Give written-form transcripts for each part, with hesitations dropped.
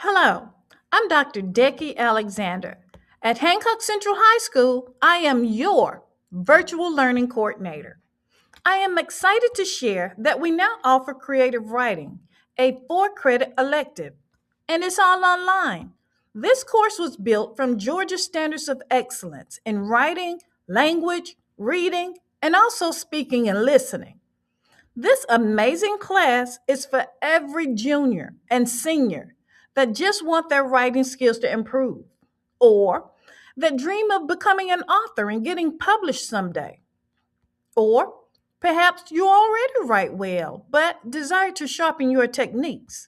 Hello, I'm Dr. Decky Alexander. At Hancock Central High School, I am your virtual learning coordinator. I am excited to share that we now offer creative writing, a 4 credit elective, and it's all online. This course was built from Georgia Standards of Excellence in writing, language, reading, and also speaking and listening. This amazing class is for every junior and senior that just want their writing skills to improve or that dream of becoming an author and getting published someday. Or perhaps you already write well but desire to sharpen your techniques.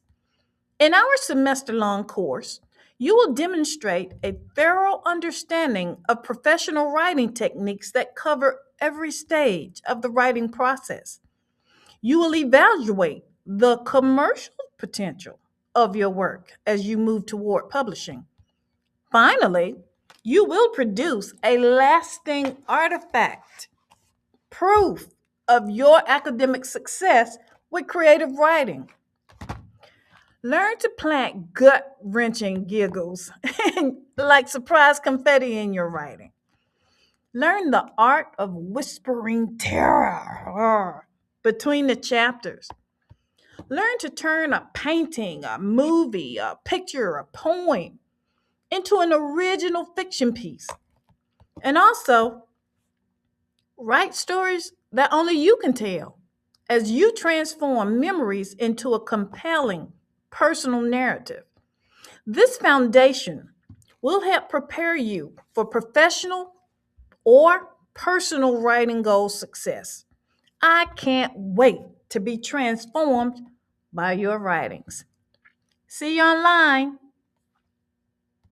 In our semester long course, you will demonstrate a thorough understanding of professional writing techniques that cover every stage of the writing process. You will evaluate the commercial potential of your work as you move toward publishing. Finally, you will produce a lasting artifact, proof of your academic success with creative writing. Learn to plant gut wrenching giggles like surprise confetti in your writing. Learn the art of whispering terror between the chapters. Learn to turn a painting, a movie, a picture, a poem into an original fiction piece. And also, write stories that only you can tell as you transform memories into a compelling personal narrative. This foundation will help prepare you for professional or personal writing goal success. I can't wait to be transformed by your writings. See you online.